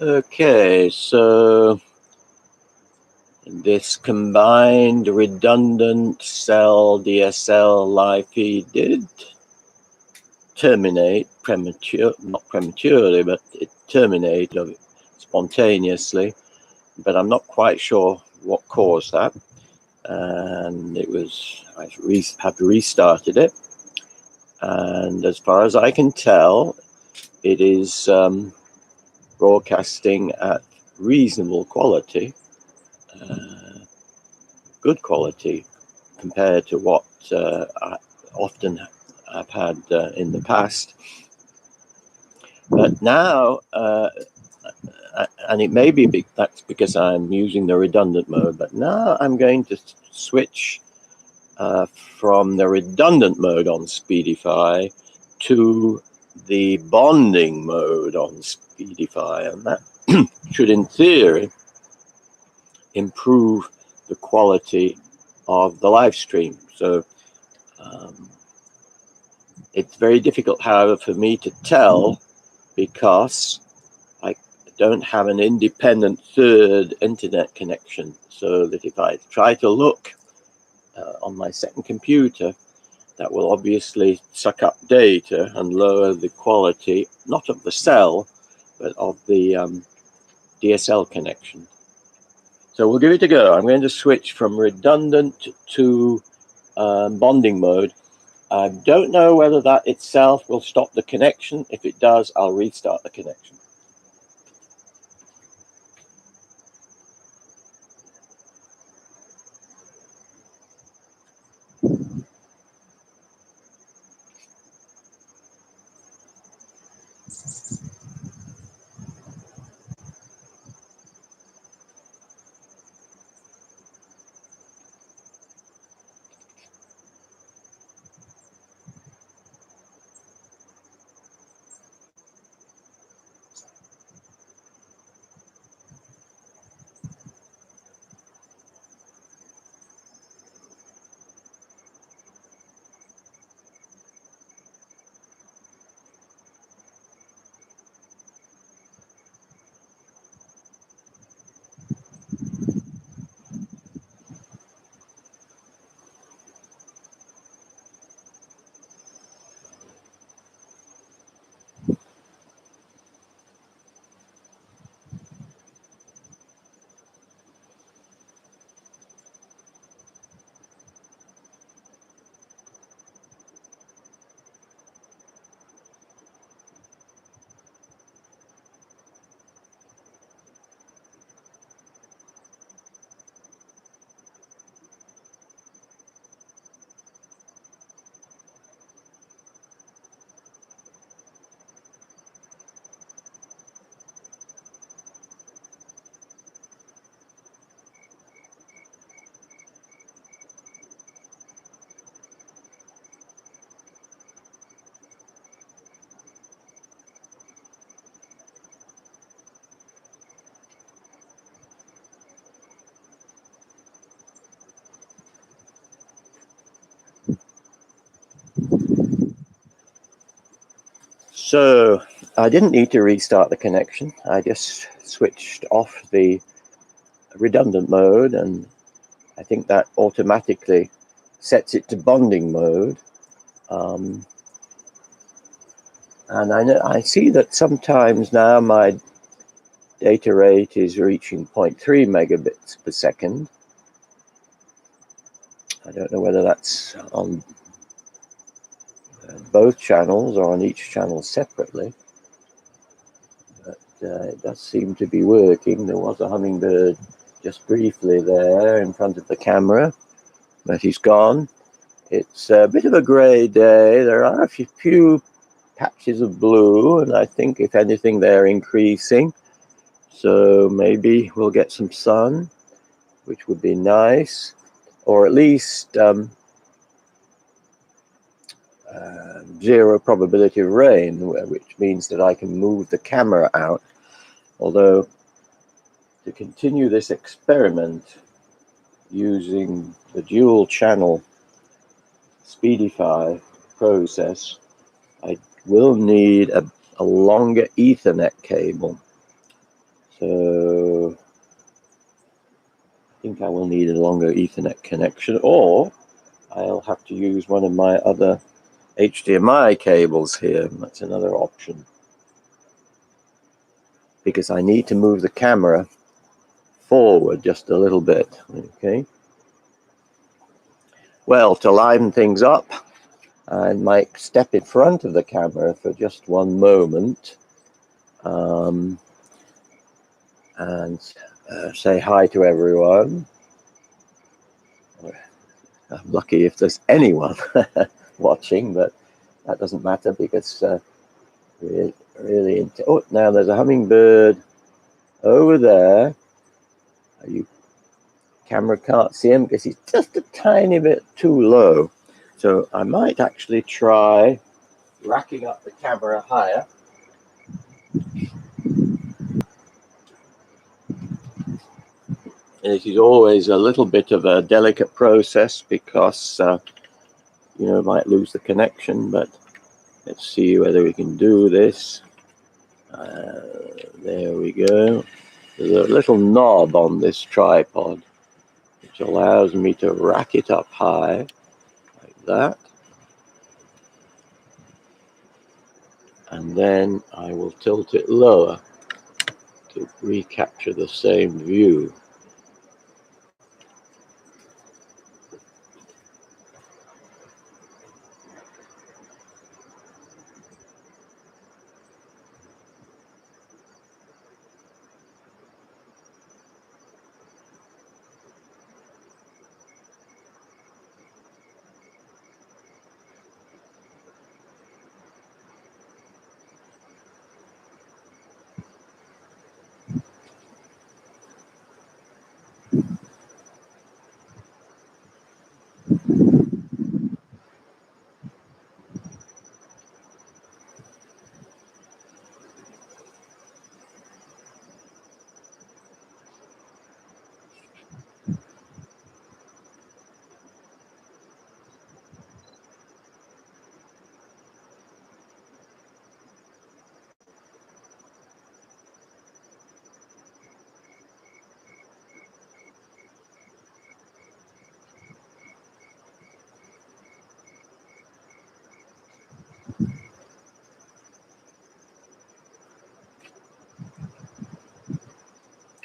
Okay, so this combined redundant cell DSL live feed did terminate not prematurely, but it terminated spontaneously, but I'm not quite sure what caused that. And I have restarted it. And as far as I can tell, it is broadcasting at reasonable quality, good quality compared to what I often have had in the past. But now, and it may be that's because I'm using the redundant mode, but now I'm going to switch from the redundant mode on Speedify to the bonding mode on Speedify, and that should, in theory, improve the quality of the live stream. So it's very difficult, however, for me to tell because I don't have an independent third internet connection, so that if I try to look on my second computer, that will obviously suck up data and lower the quality, not of the cell, but of the DSL connection. So we'll give it a go. I'm going to switch from redundant to bonding mode. I don't know whether that itself will stop the connection. If it does, I'll restart the connection. So I didn't need to restart the connection. I just switched off the redundant mode, and I think that automatically sets it to bonding mode. And I see that sometimes now my data rate is reaching 0.3 megabits per second. I don't know whether that's on both channels or on each channel separately, but it does seem to be working. There was a hummingbird just briefly there in front of the camera, but he's gone. It's a bit of a grey day. There are a few patches of blue, and I think if anything they're increasing, so maybe we'll get some sun, which would be nice, or at least zero probability of rain, which means that I can move the camera out. Although to continue this experiment using the dual channel Speedify process, I will need a longer Ethernet cable. So I think I will need a longer Ethernet connection, or I'll have to use one of my other HDMI cables here. That's another option, because I need to move the camera forward just a little bit. Okay. Well, to liven things up, I might step in front of the camera for just one moment and say hi to everyone. I'm lucky if there's anyone watching, but that doesn't matter because really into. Oh, now there's a hummingbird over there. You camera can't see him because he's just a tiny bit too low. So I might actually try racking up the camera higher. It is always a little bit of a delicate process because you know, might lose the connection, but let's see whether we can do this. There we go. There's a little knob on this tripod which allows me to rack it up high like that, and then I will tilt it lower to recapture the same view.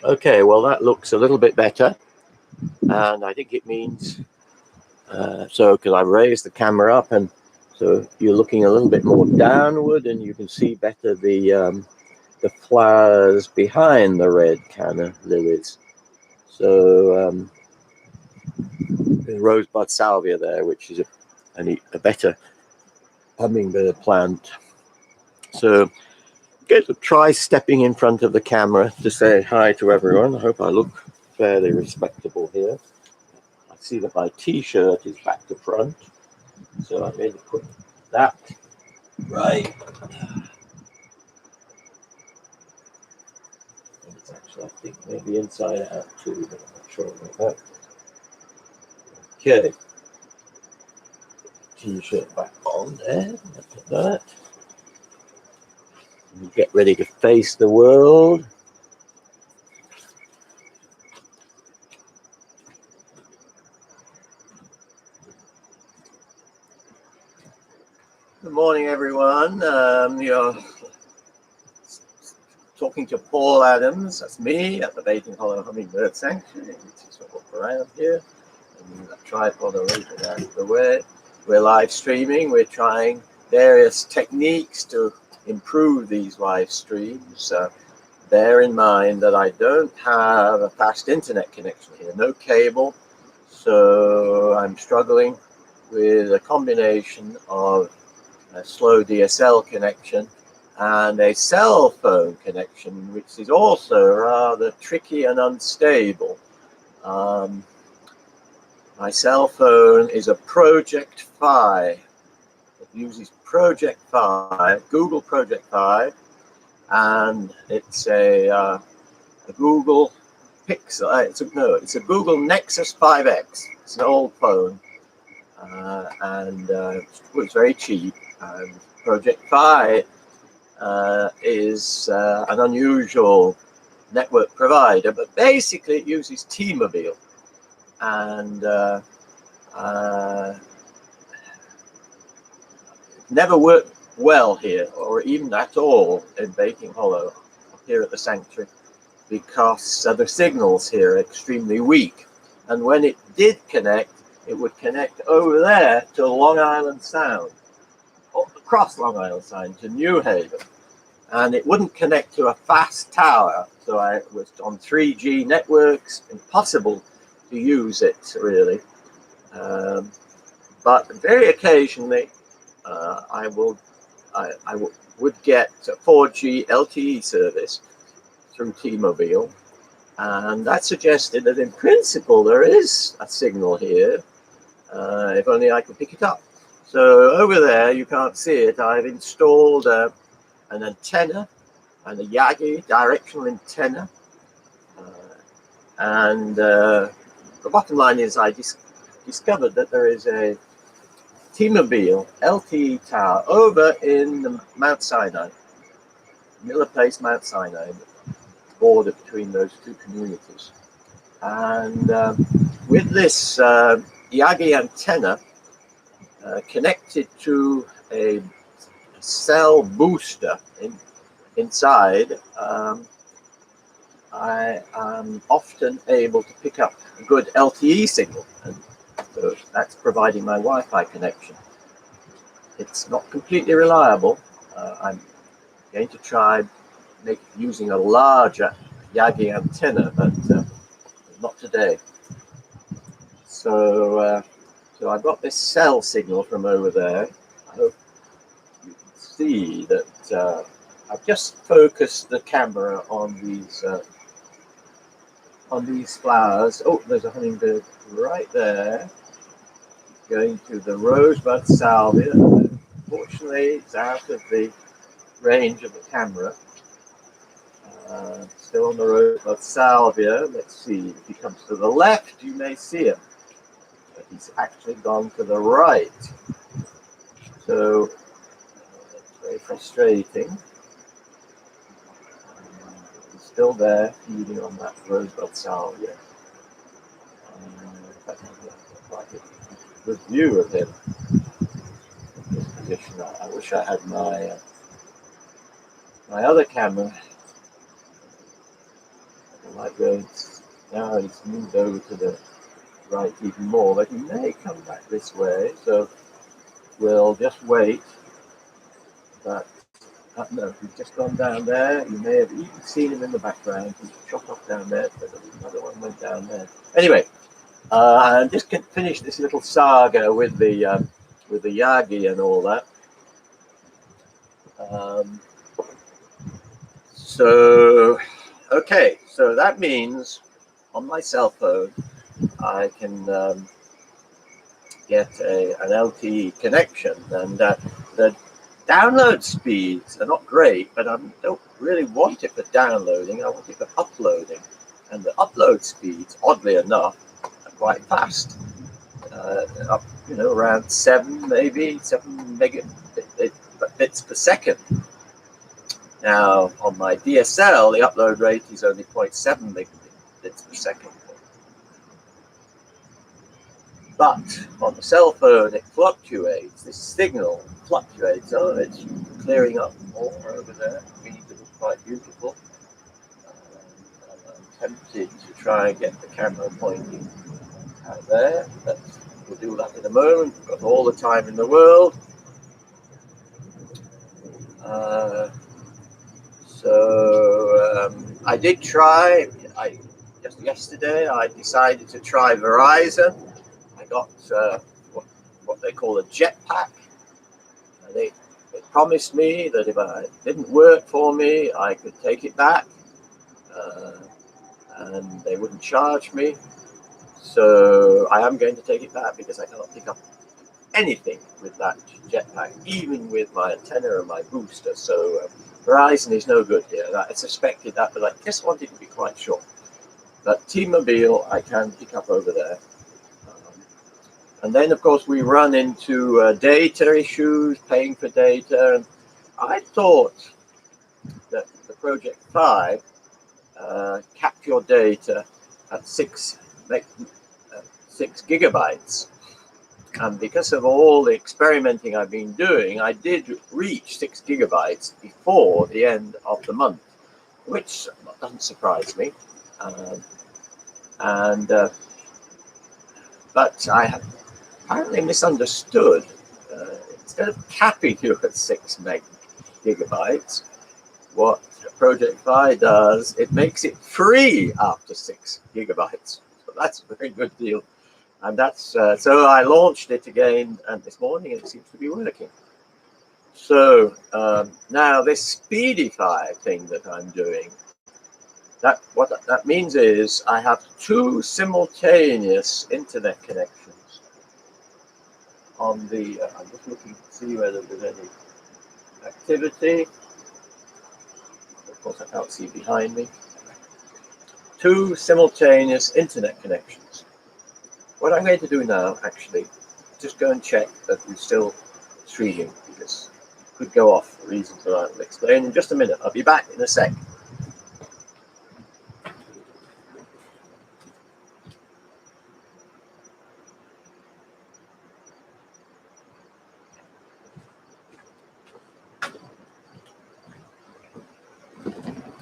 Okay, well that looks a little bit better, and I think it means so because I raised the camera up, and so you're looking a little bit more downward, and you can see better the flowers behind the red canna lilies. So the rosebud salvia there, which is a better hummingbird plant. So get to try stepping in front of the camera to say hi to everyone. I hope I look fairly respectable here. I see that my t-shirt is back to front, so I'm going to put that right. It's actually, I think, maybe inside out too, but I'm not sure about that. Okay, t-shirt back on there. Look at that. And get ready to face the world. Good morning, everyone. You're talking to Paul Adams. That's me at the Bacon Hollow Hummingbird Sanctuary. Just walk around here. And that tripod a little bit out of the way. We're live streaming. We're trying various techniques to improve these live streams. Bear in mind that I don't have a fast internet connection here, no cable. So I'm struggling with a combination of a slow DSL connection and a cell phone connection, which is also rather tricky and unstable. My cell phone is a Project Fi. It uses Project Fi, Google Project Fi, and it's a Google Pixel. It's a Google Nexus 5X. It's an old phone, and it's very cheap. And Project Fi is an unusual network provider, but basically it uses T-Mobile, and never worked well here, or even at all in Baking Hollow here at the sanctuary, because the signals here are extremely weak. And when it did connect, it would connect over there to Long Island Sound, across Long Island Sound to New Haven, and it wouldn't connect to a fast tower. So I was on 3G networks, impossible to use it really. But very occasionally, I would get a 4G LTE service through T-Mobile, and that suggested that in principle there is a signal here, if only I could pick it up. So over there, you can't see it, I've installed an antenna, and a Yagi directional antenna, and the bottom line is I discovered that there is a T-Mobile LTE tower over in the Mount Sinai, Miller Place, Mount Sinai, border between those two communities. And with this Yagi antenna connected to a cell booster inside, I am often able to pick up a good LTE signal, and so that's providing my Wi-Fi connection. It's not completely reliable. I'm going to try using a larger Yagi antenna, but not today. So, so I've got this cell signal from over there. I hope you can see that I've just focused the camera on these flowers. Oh, there's a hummingbird right there, going to the rosebud salvia. Unfortunately, it's out of the range of the camera. Still on the rosebud salvia. Let's see, if he comes to the left, you may see him, but he's actually gone to the right. So it's very frustrating. He's still there, feeding on that rosebud salvia. Quite a good view of him in this position. I wish I had my my other camera. I might go. Now he's moved over to the right even more, but he may come back this way. So we'll just wait. But no, he's just gone down there. You may have even seen him in the background. He's shot off down there, but another one went down there. Anyway, I just can finish this little saga with the Yagi and all that. So, okay, so that means on my cell phone I can get an LTE connection, and the download speeds are not great, but I don't really want it for downloading. I want it for uploading, and the upload speeds, oddly enough, are quite fast. Up, around 7 megabits per second. Now, on my DSL, the upload rate is only 0.7 megabits per second. But on the cell phone, it fluctuates. This signal fluctuates. Oh, it's clearing up more over there. It looks quite beautiful. I'm tempted to try and get the camera pointing out there, but we'll do that in a moment. We've got all the time in the world. I did try. Just yesterday, I decided to try Verizon. I got what they call a jetpack. They promised me that if it didn't work for me, I could take it back, and they wouldn't charge me. So I am going to take it back because I cannot pick up anything with that jetpack, even with my antenna and my booster. So Verizon is no good here. I suspected that, but I just wanted to be quite sure. But T-Mobile I can pick up over there. And then, of course, we run into data issues, paying for data. And I thought that the Project 5 cap your data at 6 gigabytes. And because of all the experimenting I've been doing, I did reach 6 gigabytes before the end of the month, which doesn't surprise me. But I have apparently misunderstood. Instead of capping you at 6 gigabytes, what Project Fi does, it makes it free after 6 gigabytes. So that's a very good deal. And that's so I launched it again this morning, and it seems to be working. So now this Speedify thing that I'm doing, what that means is I have 2 simultaneous internet connections on the. I'm just looking to see whether there's any activity. Of course, I can't see behind me. 2 simultaneous internet connections. What I'm going to do now, actually, just go and check that we're still streaming, because it could go off for reasons that I'll explain in just a minute. I'll be back in a sec.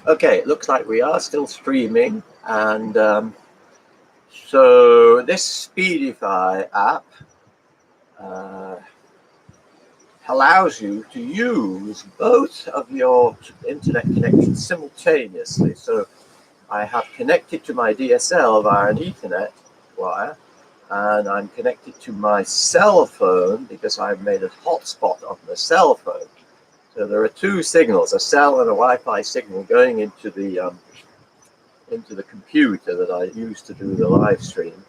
Okay, it looks like we are still streaming, and so this Speedify app allows you to use both of your internet connections simultaneously. So I have connected to my DSL via an Ethernet wire, and I'm connected to my cell phone because I've made a hotspot on the cell phone. So there are 2 signals, a cell and a Wi-Fi signal, going into the computer that I use to do the live stream.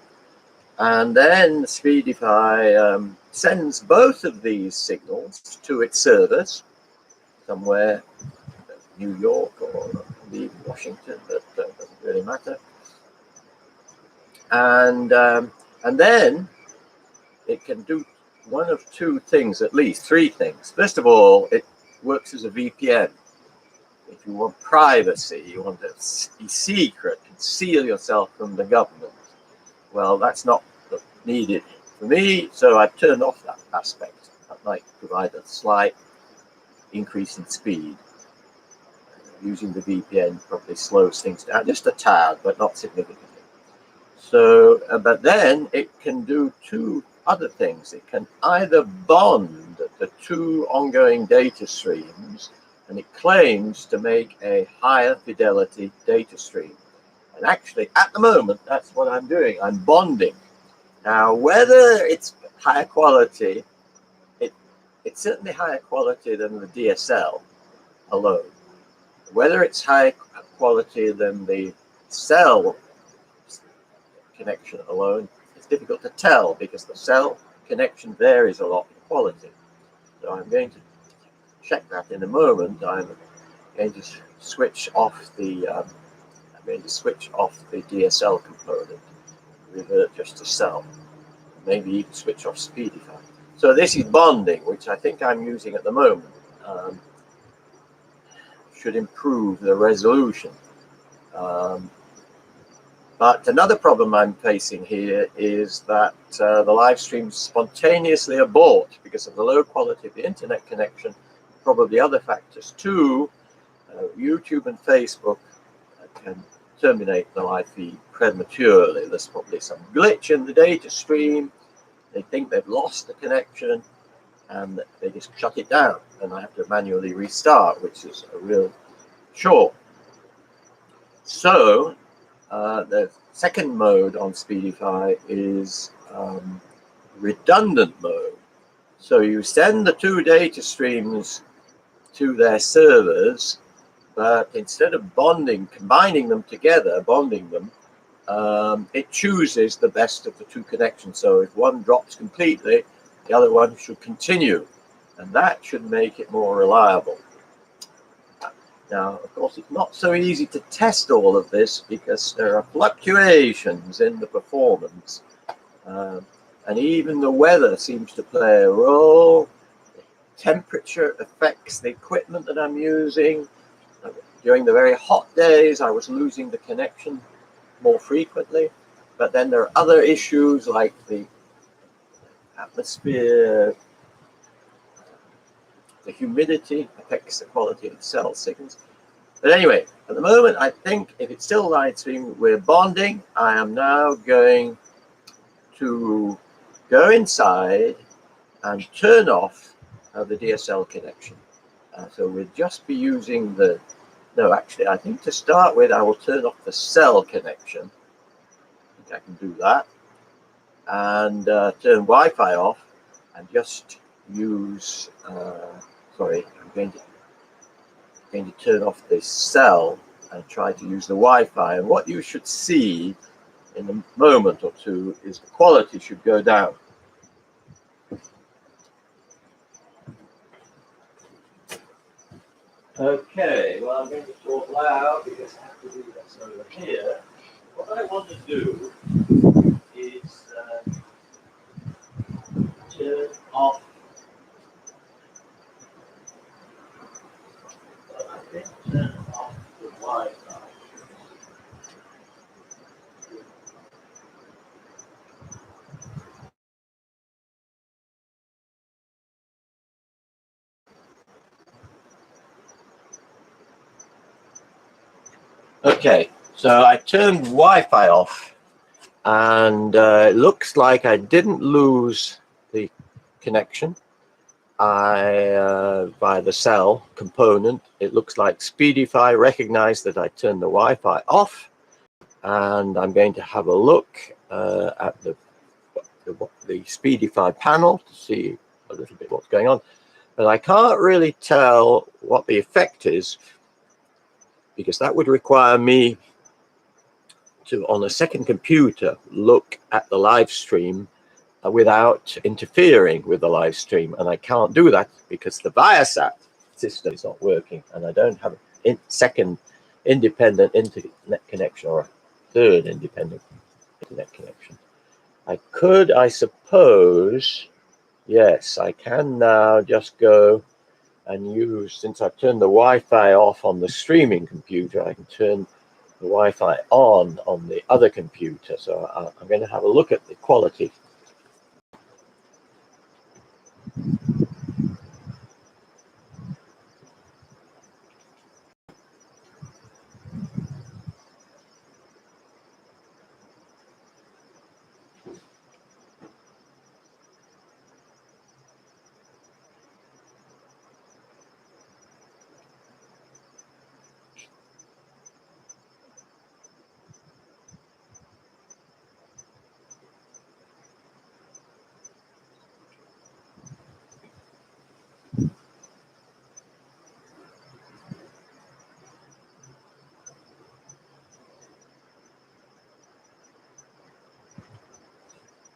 And then Speedify sends both of these signals to its servers somewhere, New York or even Washington, but doesn't really matter. And then it can do one of 2 things, at least 3 things. First of all, it works as a VPN. If you want privacy, you want to be secret, conceal yourself from the government, well, that's not needed for me, so I've turned off that aspect. That might provide a slight increase in speed. Using the VPN probably slows things down just a tad, but not significantly. So, but then it can do 2 other things. It can either bond the 2 ongoing data streams, and it claims to make a higher fidelity data stream. And actually, at the moment, that's what I'm doing. I'm bonding. Now, whether it's higher quality, it's certainly higher quality than the DSL alone. Whether it's higher quality than the cell connection alone, it's difficult to tell because the cell connection varies a lot in quality. So I'm going to check that in a moment. I'm going to switch off the DSL component, revert just to cell, maybe even switch off Speedify. So this is bonding, which I think I'm using at the moment. Should improve the resolution. But another problem I'm facing here is that the live streams spontaneously abort because of the low quality of the internet connection, probably other factors too. YouTube and Facebook can terminate the live feed prematurely. There's probably some glitch in the data stream. They think they've lost the connection and they just shut it down, and I have to manually restart, which is a real chore. So the second mode on Speedify is redundant mode. So you send the 2 data streams to their servers, but instead of combining them together, bonding them, it chooses the best of the 2 connections. So if one drops completely, the other one should continue, and that should make it more reliable. Now, of course, it's not so easy to test all of this because there are fluctuations in the performance, and even the weather seems to play a role. Temperature affects the equipment that I'm using. During the very hot days, I was losing the connection more frequently. But then there are other issues like the atmosphere, the humidity affects the quality of the cell signals. But anyway, at the moment, I think if it's still live stream, we're bonding. I am now going to go inside and turn off the DSL connection. So we'll just be using the, no, actually, I think to start with, I will turn off the cell connection. I think I can do that. And turn Wi-Fi off and just use, sorry, I'm going to turn off this cell and try to use the Wi-Fi. And what you should see in a moment or two is the quality should go down. Okay, well, I'm going to talk loud because I have to do this over here. What I want to do is turn off, well, I think turn off the Wi-Fi. Okay, so I turned Wi-Fi off, and it looks like I didn't lose the connection. By the cell component, it looks like Speedify recognized that I turned the Wi-Fi off, and I'm going to have a look at the Speedify panel to see a little bit what's going on. But I can't really tell what the effect is, because that would require me to, on a second computer, look at the live stream without interfering with the live stream. And I can't do that because the Viasat system is not working, and I don't have a second independent internet connection or a third independent internet connection. I could, I suppose, yes, I can now just go and use, since I've turned the Wi-Fi off on the streaming computer, I can turn the Wi-Fi on the other computer. So I'm going to have a look at the quality.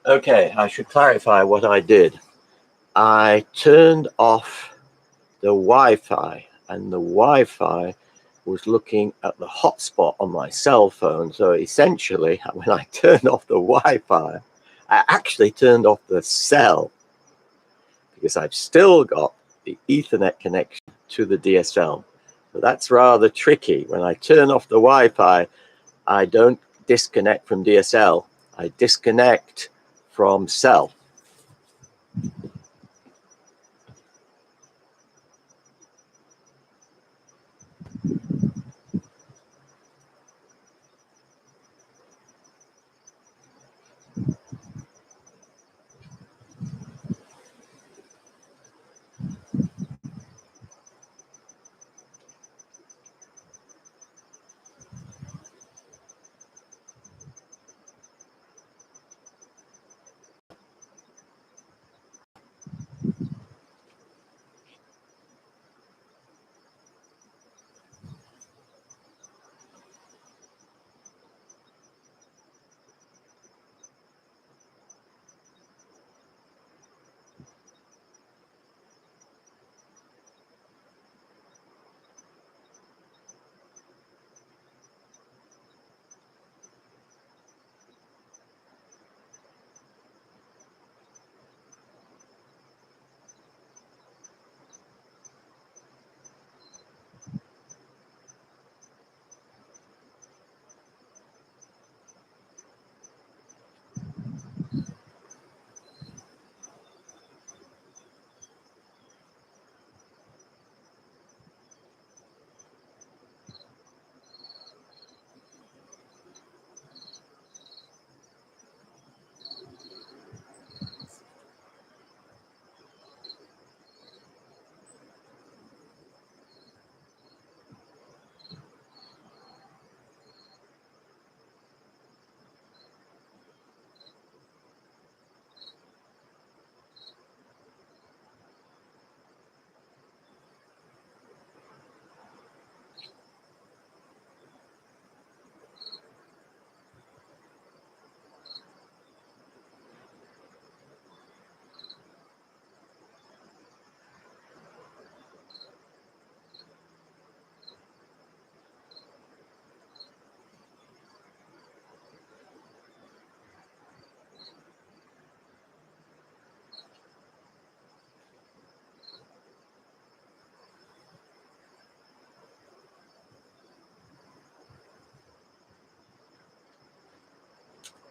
Okay, I should clarify what I did. I turned off the Wi-Fi, and the Wi-Fi was looking at the hotspot on my cell phone. So essentially, when I turned off the Wi-Fi, I actually turned off the cell, because I've still got the Ethernet connection to the DSL. So that's rather tricky. When I turn off the Wi-Fi, I don't disconnect from DSL, I disconnect from cell.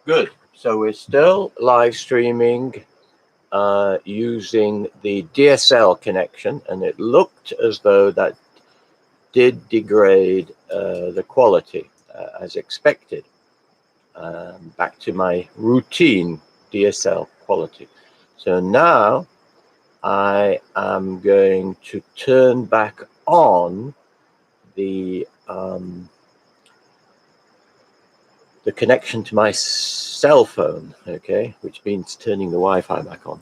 Good. So we're still live streaming using the DSL connection, and it looked as though that did degrade the quality as expected. Back to my routine DSL quality. So now I am going to turn back on the connection to my cell phone, okay, which means turning the Wi-Fi back on.